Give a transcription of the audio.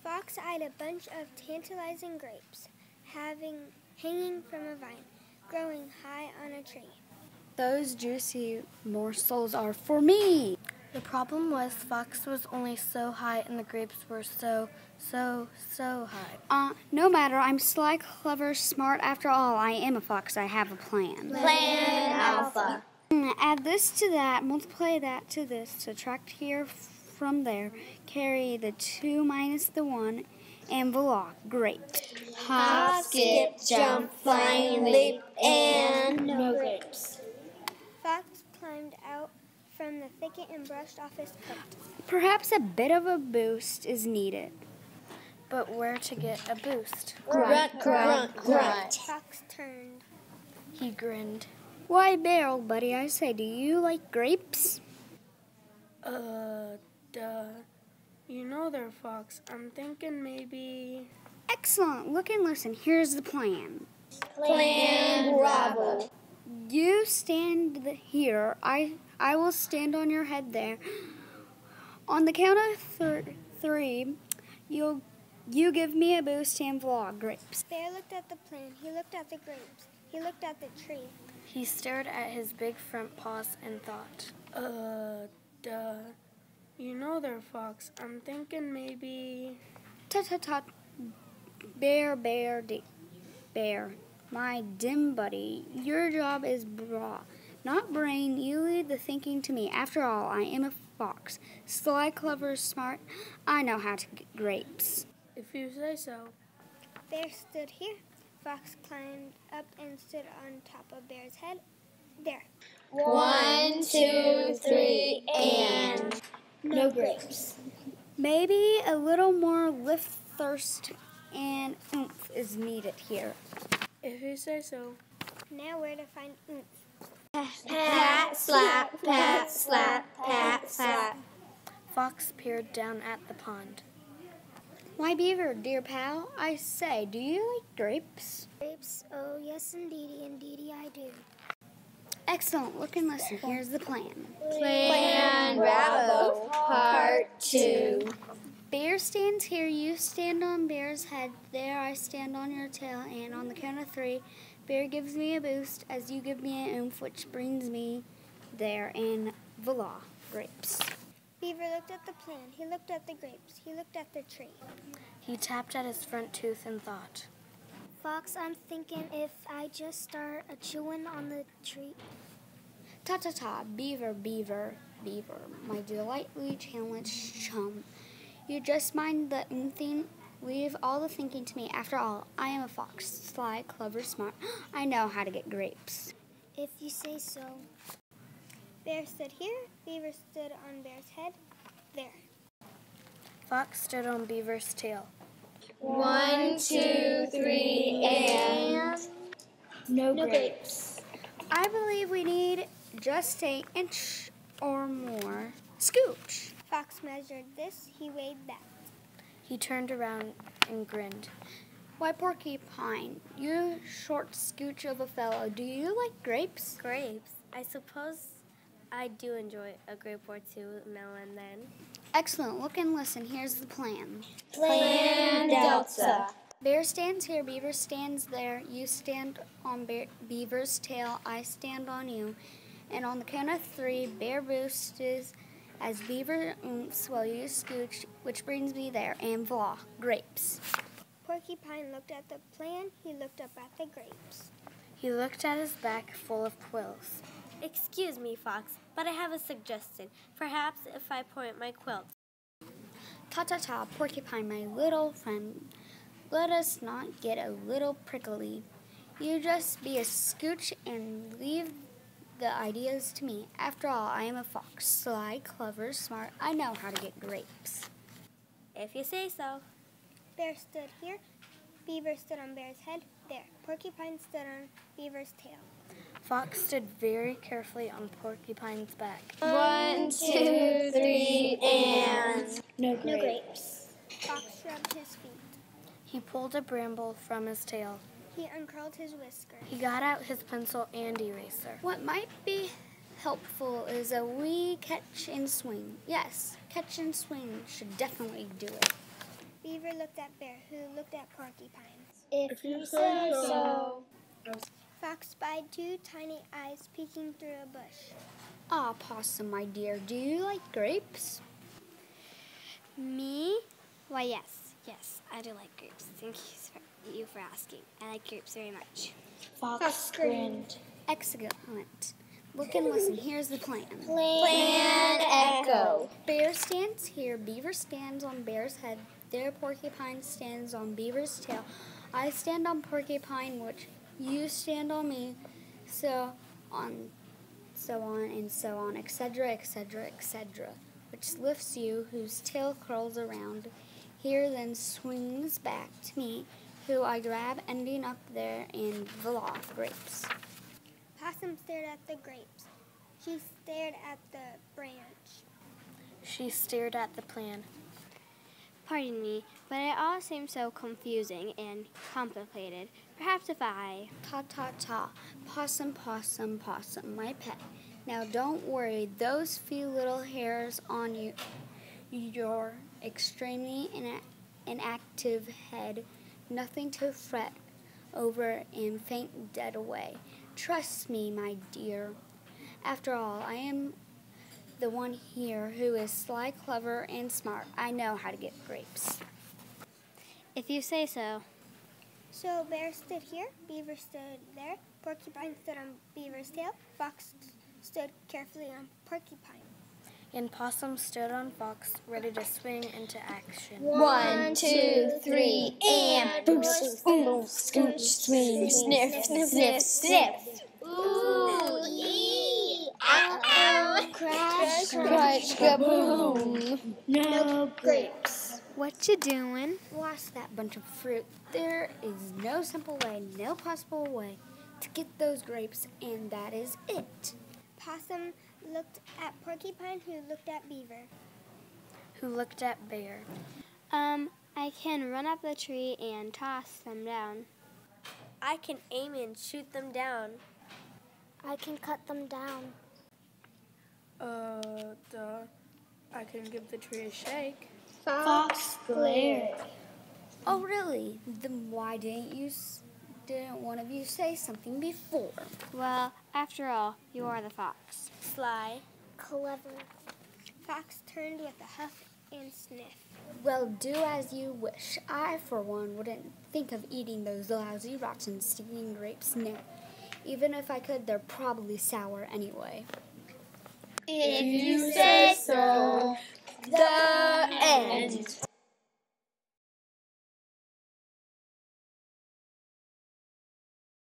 Fox eyed a bunch of tantalizing grapes, hanging from a vine, growing high on a tree. Those juicy morsels are for me. The problem was Fox was only so high and the grapes were so high. No matter, I'm sly, clever, smart. After all, I am a fox. I have a plan. Plan Alpha. Add this to that, multiply that to this, subtract here from there, carry the 2 minus the 1, and voila, grapes. Hop, skip, jump, flying, leap, and no grapes. Fox climbed out from the thicket and brushed off his coat. Perhaps a bit of a boost is needed. But where to get a boost? Grunt, grunt, grunt. Fox turned. He grinned. Why, Bear, old buddy, I say, do you like grapes? Duh. You know they're Fox. I'm thinking maybe... Excellent. Look and listen. Here's the plan. Plan Bravo. You stand here. I will stand on your head there. On the count of 3, you give me a boost and voila, grapes. Bear looked at the plan. He looked at the grapes. He looked at the tree. He stared at his big front paws and thought, Duh. You know they're Fox. I'm thinking maybe... Tut. Bear. My dim buddy, your job is bra, not brain. You leave the thinking to me. After all, I am a fox. Sly, clever, smart. I know how to get grapes. If you say so. Bear stood here. Fox climbed up and stood on top of Bear's head. There. 1, 2, 3, and no grapes. Maybe a little more lift, thirst, and oomph is needed here. If you say so. Now where to find oomph? Pat, slap, pat, slap, pat, slap. Fox peered down at the pond. Why, Beaver, dear pal, I say, do you like grapes? Grapes? Oh, yes, indeedy, I do. Excellent. Look and listen. Here's the plan. Plan Bravo, Part 2. Bear stands here. You stand on Bear's head. There, I stand on your tail. And on the count of 3, Bear gives me a boost as you give me an oomph, which brings me there. And voila, grapes. Beaver looked at the plan. He looked at the grapes. He looked at the tree. He tapped at his front tooth and thought, Fox, I'm thinking if I just start a-chewing on the tree. Ta, Beaver, my delightfully challenged chum. You just mind the oomping, leave all the thinking to me. After all, I am a fox, sly, clever, smart. I know how to get grapes. If you say so. Bear stood here. Beaver stood on Bear's head. There. Fox stood on Beaver's tail. 1, 2, 3, and no grapes. I believe we need just an inch or more. Scooch. Fox measured this. He weighed that. He turned around and grinned. Why, Porcupine, you short scooch of a fellow, do you like grapes? Grapes? I suppose I do enjoy a grape or two now and then. Excellent. Look and listen. Here's the plan. Plan Delta. Bear stands here. Beaver stands there. You stand on Beaver's tail. I stand on you. And on the count of 3, Bear boosts as Beaver oomphs while you scooch, which brings me there. And voila, grapes. Porcupine looked at the plan. He looked up at the grapes. He looked at his back full of quills. Excuse me, Fox, but I have a suggestion. Perhaps if I point my quilt. Ta, Porcupine, my little friend. Let us not get a little prickly. You just be a scooch and leave the ideas to me. After all, I am a fox, sly, clever, smart. I know how to get grapes. If you say so. Bear stood here. Beaver stood on Bear's head. There. Porcupine stood on Beaver's tail. Fox stood very carefully on Porcupine's back. 1, 2, 3, and no grapes. Fox shrugged his feet. He pulled a bramble from his tail. He uncurled his whiskers. He got out his pencil and eraser. What might be helpful is a wee catch and swing. Yes, catch and swing should definitely do it. Beaver looked at Bear, who looked at Porcupine. If you say so. Fox spied two tiny eyes peeking through a bush. Ah, Possum, my dear, do you like grapes? Me? Why, yes, I do like grapes. Thank you for asking. I like grapes very much. Fox grinned. Excellent. Look and listen, here's the plan. Plan Echo. Bear stands here, Beaver stands on Bear's head, there Porcupine stands on Beaver's tail. I stand on Porcupine, which you stand on me, so on, etc., etc., etc., which lifts you, whose tail curls around here, then swings back to me, who I grab, ending up there and voila, grapes. Possum stared at the grapes. She stared at the branch. She stared at the plan. Pardon me, but it all seems so confusing and complicated. Perhaps if I... Ta. Possum, possum, possum, my pet. Now don't worry, those few little hairs on your extremely inactive head, nothing to fret over and faint dead away. Trust me, my dear. After all, I am the one here who is sly, clever, and smart. I know how to get grapes. If you say so. So Bear stood here, Beaver stood there, Porcupine stood on Beaver's tail, Fox stood carefully on Porcupine. And Possum stood on Fox, ready to swing into action. 1, 2, 3, and boom, boom, scooch, swing, sniff, sniff, sniff. Ooh, ee, ow, ow, crash, crash, kaboom. No grapes. What you doing? Lost that bunch of fruit. There is no simple way, no possible way to get those grapes, and that is it. Possum looked at Porcupine, who looked at Beaver. Who looked at Bear. I can run up the tree and toss them down. I can aim and shoot them down. I can cut them down. I can give the tree a shake. Fox glared. Oh, really? Then why didn't one of you say something before? Well, after all, you are the fox. Sly. Clever. Fox turned with a huff and sniff. Well, do as you wish. I, for one, wouldn't think of eating those lousy, rotten, stinking grapes. No. Even if I could, they're probably sour anyway. If you say so.